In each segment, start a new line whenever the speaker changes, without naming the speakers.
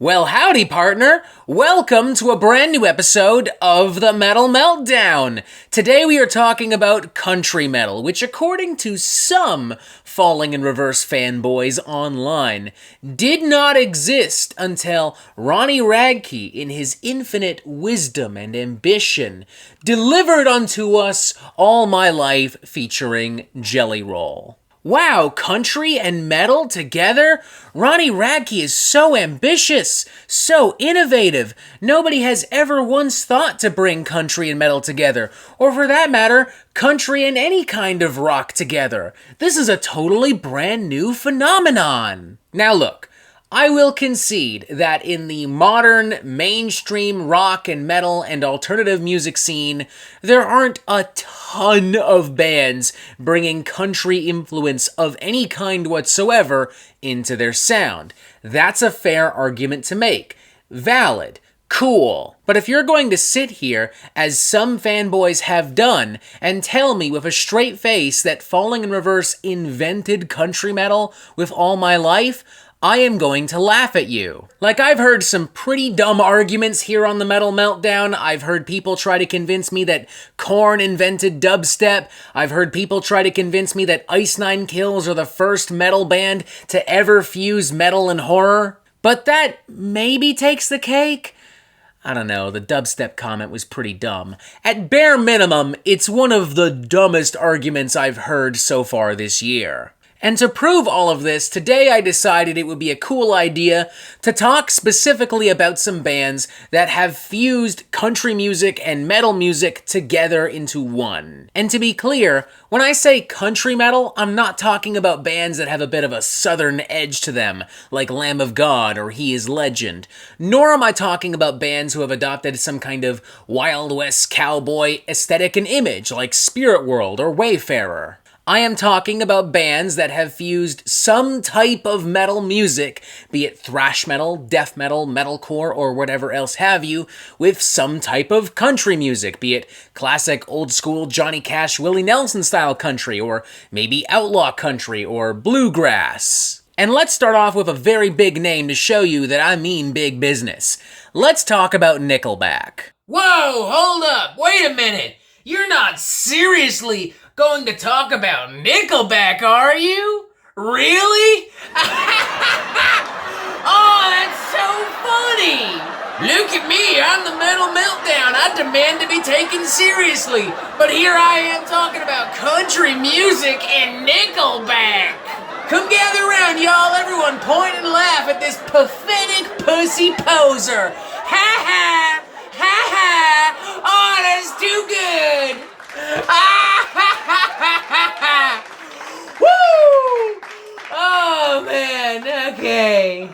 Well, howdy, partner! Welcome to a brand new episode of the Metal Meltdown! Today we are talking about country metal, which according to some Falling in Reverse fanboys online, did not exist until Ronnie Radke, in his infinite wisdom and ambition, delivered unto us All My Life featuring Jelly Roll. Wow, country and metal together? Ronnie Radke is so ambitious, so innovative. Nobody has ever once thought to bring country and metal together, or for that matter, country and any kind of rock together. This is a totally brand new phenomenon. Now look, I will concede that in the modern mainstream rock and metal and alternative music scene, there aren't a ton of bands bringing country influence of any kind whatsoever into their sound. That's a fair argument to make. Valid. Cool. But if you're going to sit here, as some fanboys have done, and tell me with a straight face that Falling in Reverse invented country metal with All My Life, I am going to laugh at you. Like, I've heard some pretty dumb arguments here on the Metal Meltdown. I've heard people try to convince me that Korn invented dubstep. I've heard people try to convince me that Ice Nine Kills are the first metal band to ever fuse metal and horror. But that maybe takes the cake. I don't know, the dubstep comment was pretty dumb. At bare minimum, it's one of the dumbest arguments I've heard so far this year. And to prove all of this, today I decided it would be a cool idea to talk specifically about some bands that have fused country music and metal music together into one. And to be clear, when I say country metal, I'm not talking about bands that have a bit of a southern edge to them, like Lamb of God or He Is Legend. Nor am I talking about bands who have adopted some kind of Wild West cowboy aesthetic and image, like Spirit World or Wayfarer. I am talking about bands that have fused some type of metal music, be it thrash metal, death metal, metalcore, or whatever else have you, with some type of country music, be it classic old school Johnny Cash, Willie Nelson style country, or maybe outlaw country, or bluegrass. And let's start off with a very big name to show you that I mean big business. Let's talk about Nickelback. Whoa, hold up, wait a minute. You're not seriously going to talk about Nickelback, are you? Really? Oh, that's so funny! Look at me, I'm the Metal Meltdown. I demand to be taken seriously. But here I am talking about country music and Nickelback. Come gather around, y'all. Everyone point and laugh at this pathetic pussy poser. Ha ha! Ha ha! Oh, that's too good! Ah ha ha ha ha ha! Woo! Oh man, okay.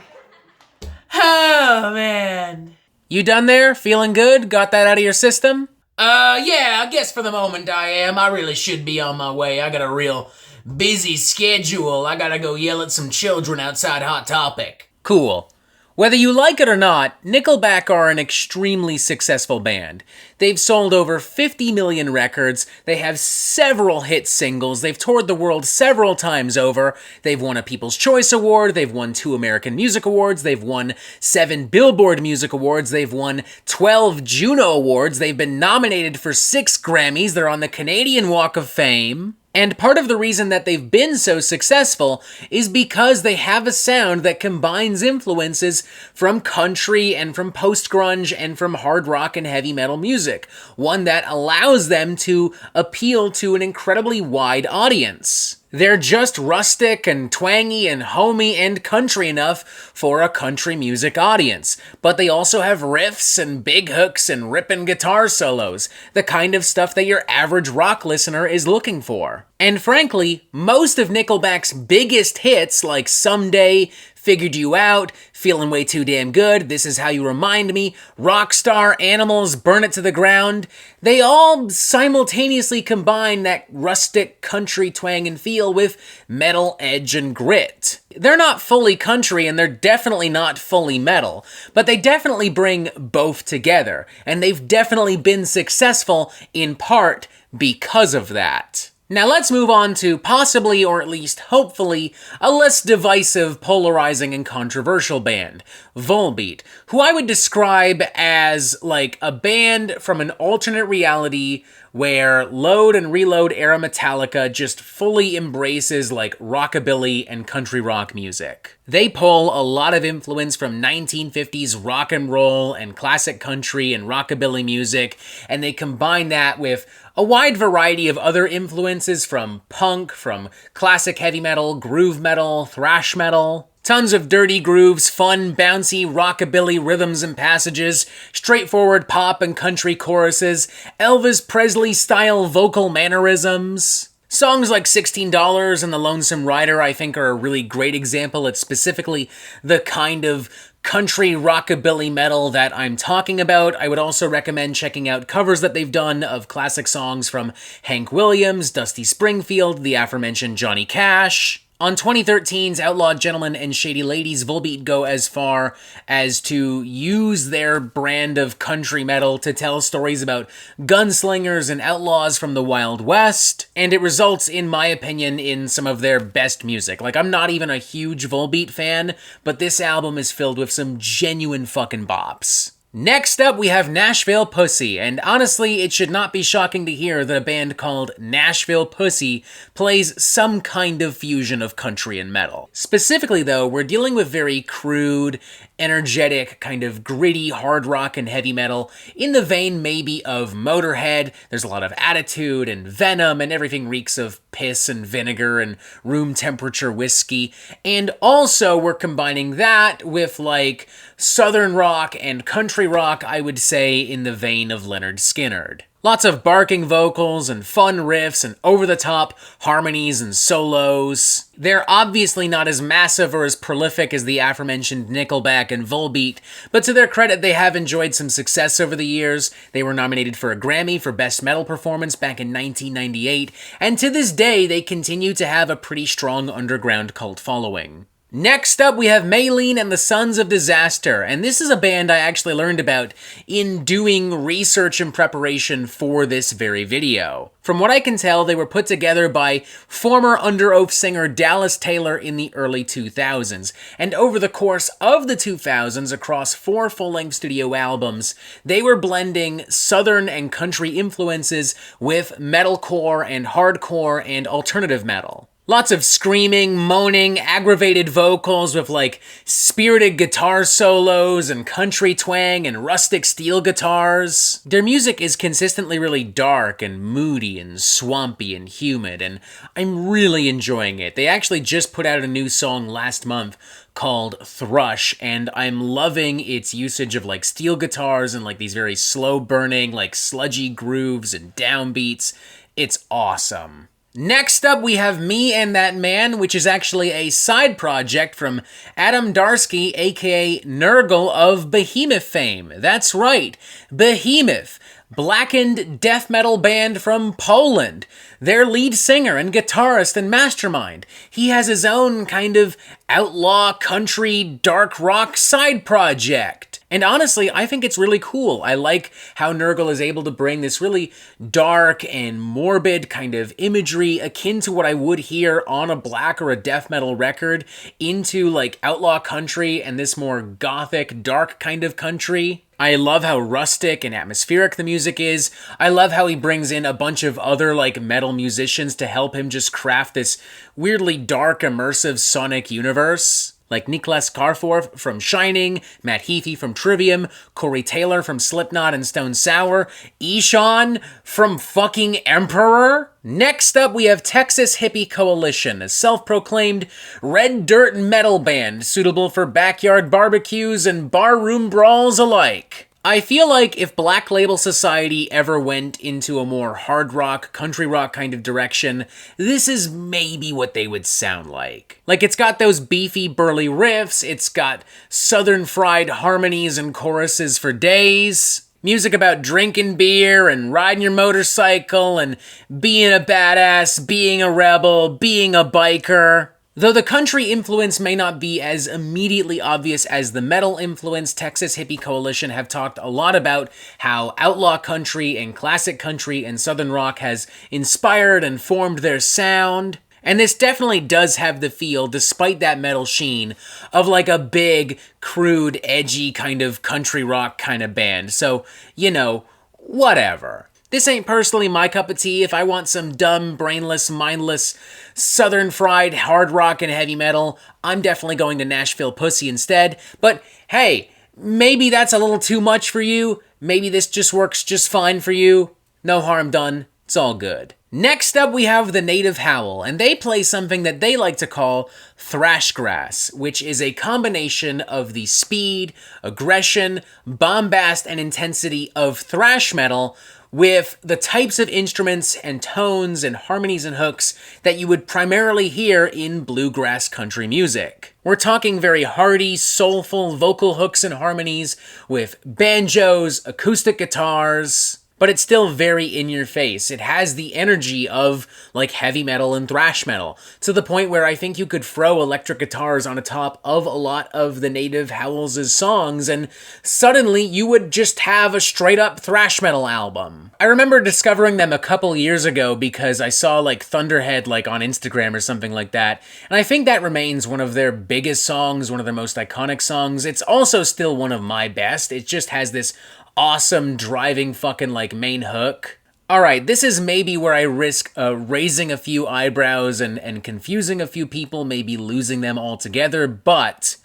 Oh man. You done there? Feeling good? Got that out of your system? Yeah, I guess for the moment I am. I really should be on my way. I got a real busy schedule. I gotta go yell at some children outside Hot Topic. Cool. Whether you like it or not, Nickelback are an extremely successful band. They've sold over 50 million records, they have several hit singles, they've toured the world several times over, they've won a People's Choice Award, they've won 2 American Music Awards, they've won 7 Billboard Music Awards, they've won 12 Juno Awards, they've been nominated for 6 Grammys, they're on the Canadian Walk of Fame. And part of the reason that they've been so successful is because they have a sound that combines influences from country and from post-grunge and from hard rock and heavy metal music, one that allows them to appeal to an incredibly wide audience. They're just rustic and twangy and homey and country enough for a country music audience, but they also have riffs and big hooks and ripping guitar solos, the kind of stuff that your average rock listener is looking for. And frankly, most of Nickelback's biggest hits, like Someday, Figured You Out, Feeling Way Too Damn Good, This Is How You Remind Me, Rockstar, Animals, Burn It to the Ground, they all simultaneously combine that rustic country twang and feel with metal edge and grit. They're not fully country and they're definitely not fully metal, but they definitely bring both together, and they've definitely been successful in part because of that. Now let's move on to possibly, or at least hopefully, a less divisive, polarizing, and controversial band, Volbeat, who I would describe as like a band from an alternate reality where Load and Reload era Metallica just fully embraces like rockabilly and country rock music. They pull a lot of influence from 1950s rock and roll and classic country and rockabilly music, and they combine that with a wide variety of other influences from punk, from classic heavy metal, groove metal, thrash metal. Tons of dirty grooves, fun, bouncy, rockabilly rhythms and passages, straightforward pop and country choruses, Elvis Presley-style vocal mannerisms. Songs like $16 and The Lonesome Rider I think are a really great example. It's specifically the kind of country rockabilly metal that I'm talking about. I would also recommend checking out covers that they've done of classic songs from Hank Williams, Dusty Springfield, the aforementioned Johnny Cash. On 2013's Outlawed Gentlemen and Shady Ladies, Volbeat go as far as to use their brand of country metal to tell stories about gunslingers and outlaws from the Wild West, and it results, in my opinion, in some of their best music. Like, I'm not even a huge Volbeat fan, but this album is filled with some genuine fucking bops. Next up, we have Nashville Pussy, and honestly, it should not be shocking to hear that a band called Nashville Pussy plays some kind of fusion of country and metal. Specifically, though, we're dealing with very crude, energetic, kind of gritty hard rock and heavy metal, in the vein maybe of Motorhead. There's a lot of attitude and venom, and everything reeks of piss and vinegar and room temperature whiskey. And also, we're combining that with, like, southern rock and country rock, I would say, in the vein of Lynyrd Skynyrd. Lots of barking vocals and fun riffs and over-the-top harmonies and solos. They're obviously not as massive or as prolific as the aforementioned Nickelback and Volbeat, but to their credit, they have enjoyed some success over the years. They were nominated for a Grammy for Best Metal Performance back in 1998, and to this day, they continue to have a pretty strong underground cult following. Next up, we have Maylene and the Sons of Disaster, and this is a band I actually learned about in doing research and preparation for this very video. From what I can tell, they were put together by former Under Oath singer Dallas Taylor in the early 2000s, and over the course of the 2000s, across 4 full-length studio albums, they were blending southern and country influences with metalcore and hardcore and alternative metal. Lots of screaming, moaning, aggravated vocals with like spirited guitar solos and country twang and rustic steel guitars. Their music is consistently really dark and moody and swampy and humid, and I'm really enjoying it. They actually just put out a new song last month called Thrush, and I'm loving its usage of like steel guitars and like these very slow burning, like sludgy grooves and downbeats. It's awesome. Next up, we have Me and That Man, which is actually a side project from Adam Darsky, aka Nurgle of Behemoth fame. That's right, Behemoth, blackened death metal band from Poland. Their lead singer and guitarist and mastermind. He has his own kind of outlaw country dark rock side project. And honestly, I think it's really cool. I like how Nurgle is able to bring this really dark and morbid kind of imagery akin to what I would hear on a black or a death metal record into like outlaw country and this more gothic, dark kind of country. I love how rustic and atmospheric the music is. I love how he brings in a bunch of other like metal musicians to help him just craft this weirdly dark, immersive sonic universe. Like Niklas Karforth from Shining, Matt Heafy from Trivium, Corey Taylor from Slipknot and Stone Sour, Ishan from fucking Emperor. Next up, we have Texas Hippie Coalition, a self-proclaimed red dirt metal band suitable for backyard barbecues and barroom brawls alike. I feel like if Black Label Society ever went into a more hard rock, country rock kind of direction, this is maybe what they would sound like. Like, it's got those beefy, burly riffs, it's got southern fried harmonies and choruses for days, music about drinking beer and riding your motorcycle and being a badass, being a rebel, being a biker. Though the country influence may not be as immediately obvious as the metal influence, Texas Hippie Coalition have talked a lot about how outlaw country and classic country and southern rock has inspired and formed their sound. And this definitely does have the feel, despite that metal sheen, of like a big, crude, edgy kind of country rock kind of band. So, you know, whatever. This ain't personally my cup of tea. If I want some dumb, brainless, mindless, southern fried hard rock and heavy metal, I'm definitely going to Nashville Pussy instead. But hey, maybe that's a little too much for you. Maybe this just works just fine for you. No harm done. It's all good. Next up, we have the Native Howl, and they play something that they like to call thrashgrass, which is a combination of the speed, aggression, bombast, and intensity of thrash metal with the types of instruments and tones and harmonies and hooks that you would primarily hear in bluegrass country music. We're talking very hearty, soulful vocal hooks and harmonies with banjos, acoustic guitars, but it's still very in your face. It has the energy of like heavy metal and thrash metal, to the point where I think you could throw electric guitars on the top of a lot of the Native Howls' songs and suddenly you would just have a straight up thrash metal album. I remember discovering them a couple years ago because I saw like Thunderhead like on Instagram or something like that, and I think that remains one of their biggest songs, one of their most iconic songs. It's also still one of my best. It just has this awesome driving fucking like main hook. Alright, this is maybe where I risk raising a few eyebrows and confusing a few people, maybe losing them altogether, but,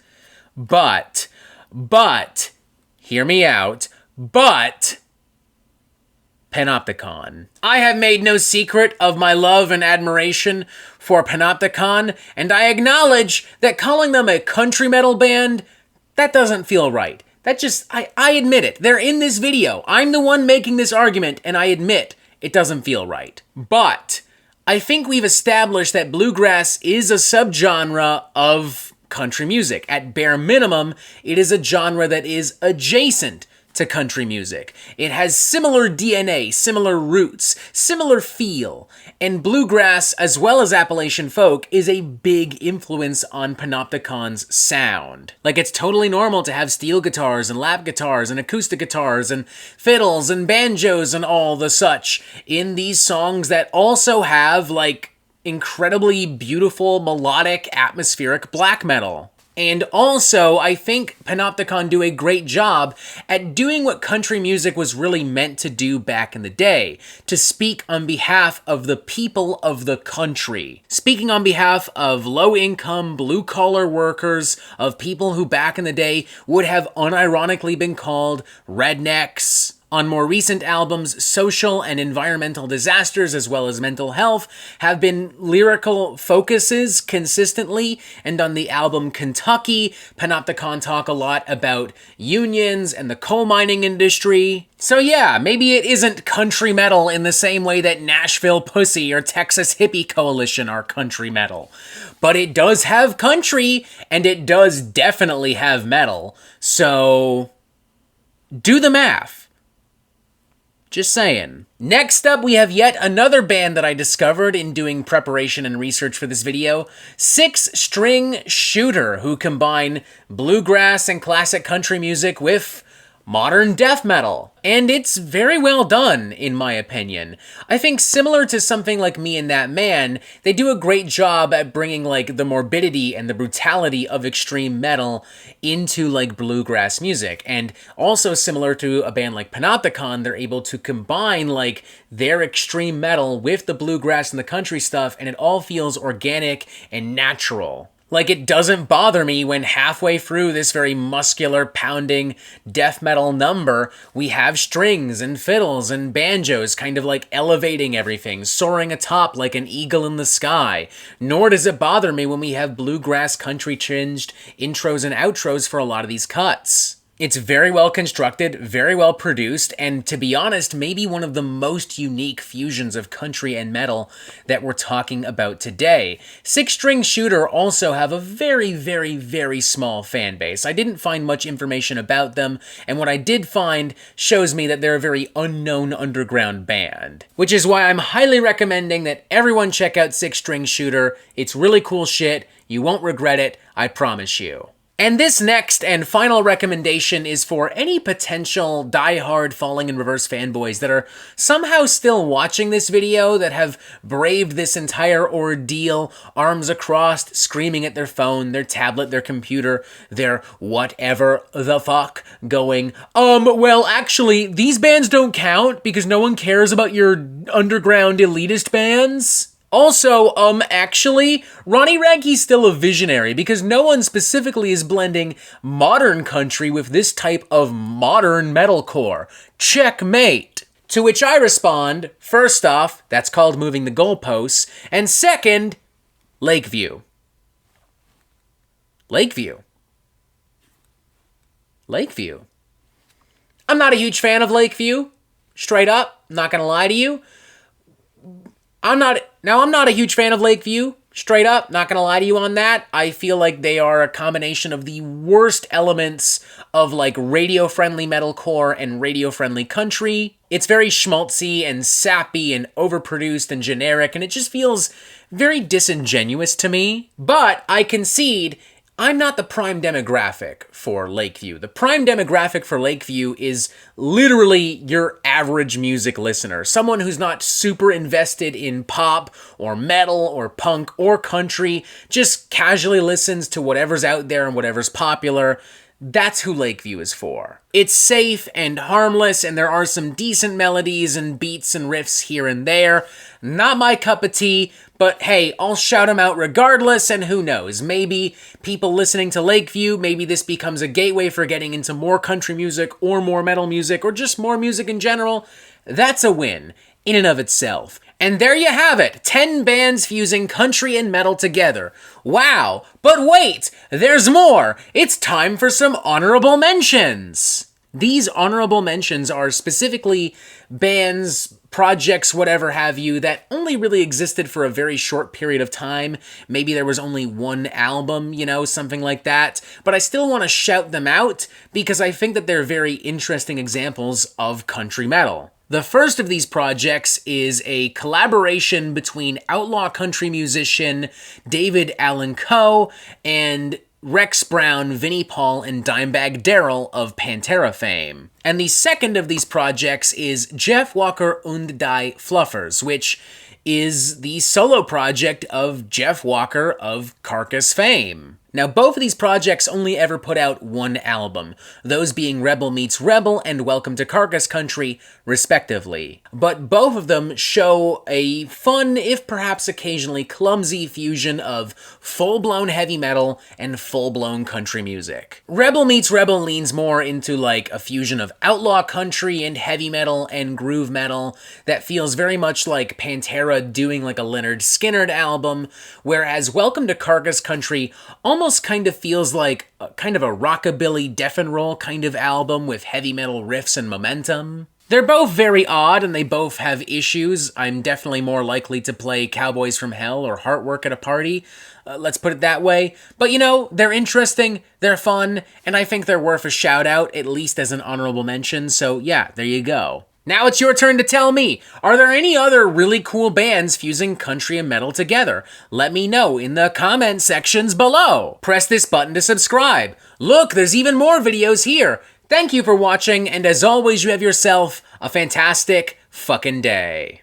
hear me out, but, Panopticon. I have made no secret of my love and admiration for Panopticon, and I acknowledge that calling them a country metal band, that doesn't feel right. That just, I admit it. They're in this video. I'm the one making this argument, and I admit it doesn't feel right. But I think we've established that bluegrass is a subgenre of country music. At bare minimum, it is a genre that is adjacent to country music. It has similar DNA, similar roots, similar feel, and bluegrass, as well as Appalachian folk, is a big influence on Panopticon's sound. Like, it's totally normal to have steel guitars and lap guitars and acoustic guitars and fiddles and banjos and all the such in these songs that also have, like, incredibly beautiful, melodic, atmospheric black metal. And also, I think Panopticon do a great job at doing what country music was really meant to do back in the day, to speak on behalf of the people of the country. Speaking on behalf of low-income, blue-collar workers, of people who back in the day would have unironically been called rednecks. On more recent albums, social and environmental disasters as well as mental health have been lyrical focuses consistently, and on the album Kentucky, Panopticon talk a lot about unions and the coal mining industry. So yeah, maybe it isn't country metal in the same way that Nashville Pussy or Texas Hippie Coalition are country metal. But it does have country, and it does definitely have metal, so do the math. Just saying. Next up, we have yet another band that I discovered in doing preparation and research for this video, Six String Shooter, who combine bluegrass and classic country music with modern death metal. And it's very well done, in my opinion. I think similar to something like Me and That Man, they do a great job at bringing like the morbidity and the brutality of extreme metal into like bluegrass music. And also similar to a band like Panopticon, they're able to combine like their extreme metal with the bluegrass and the country stuff, and it all feels organic and natural. Like, it doesn't bother me when halfway through this very muscular, pounding death metal number, we have strings and fiddles and banjos kind of like elevating everything, soaring atop like an eagle in the sky. Nor does it bother me when we have bluegrass country tinged intros and outros for a lot of these cuts. It's very well constructed, very well produced, and to be honest, maybe one of the most unique fusions of country and metal that we're talking about today. Six String Shooter also have a very, very, very small fan base. I didn't find much information about them, and what I did find shows me that they're a very unknown underground band. Which is why I'm highly recommending that everyone check out Six String Shooter. It's really cool shit. You won't regret it, I promise you. And this next and final recommendation is for any potential die-hard Falling in Reverse fanboys that are somehow still watching this video, that have braved this entire ordeal, arms across, screaming at their phone, their tablet, their computer, their whatever the fuck, going, well, actually, these bands don't count because no one cares about your underground elitist bands. Also, actually, Ronnie Radke's still a visionary because no one specifically is blending modern country with this type of modern metalcore. Checkmate. To which I respond, first off, that's called moving the goalposts, and second, Lakeview. Lakeview. Lakeview. I'm not a huge fan of Lakeview. Straight up, not gonna lie to you. I'm not a huge fan of Lakeview, straight up, not gonna lie to you on that. I feel like they are a combination of the worst elements of like radio-friendly metalcore and radio-friendly country. It's very schmaltzy and sappy and overproduced and generic, and it just feels very disingenuous to me. But I concede, I'm not the prime demographic for Lakeview. The prime demographic for Lakeview is literally your average music listener. Someone who's not super invested in pop or metal or punk or country, just casually listens to whatever's out there and whatever's popular. That's who Lakeview is for. It's safe and harmless, and there are some decent melodies and beats and riffs here and there. Not my cup of tea, but hey, I'll shout them out regardless, and who knows, maybe people listening to Lakeview, maybe this becomes a gateway for getting into more country music or more metal music or just more music in general. That's a win in and of itself. And there you have it, 10 bands fusing country and metal together. Wow, but wait, there's more. It's time for some honorable mentions. These honorable mentions are specifically bands, projects, whatever have you, that only really existed for a very short period of time. Maybe there was only one album, you know, something like that. But I still want to shout them out because I think that they're very interesting examples of country metal. The first of these projects is a collaboration between outlaw country musician David Allan Coe and Rex Brown, Vinnie Paul, and Dimebag Darrell of Pantera fame. And the second of these projects is Jeff Walker und die Fluffers, which is the solo project of Jeff Walker of Carcass fame. Now, both of these projects only ever put out one album, those being Rebel Meets Rebel and Welcome to Carcass Country, respectively. But both of them show a fun, if perhaps occasionally clumsy, fusion of full-blown heavy metal and full-blown country music. Rebel Meets Rebel leans more into like a fusion of outlaw country and heavy metal and groove metal that feels very much like Pantera doing like a Lynyrd Skynyrd album, whereas Welcome to Carcass Country almost kind of feels like kind of a rockabilly death and roll kind of album with heavy metal riffs and momentum. They're both very odd and they both have issues. I'm definitely more likely to play Cowboys from Hell or Heartwork at a party, let's put it that way. But you know, they're interesting, they're fun, and I think they're worth a shout out, at least as an honorable mention, so yeah, there you go. Now it's your turn to tell me, are there any other really cool bands fusing country and metal together? Let me know in the comment sections below. Press this button to subscribe. Look, there's even more videos here. Thank you for watching, and as always, you have yourself a fantastic fucking day.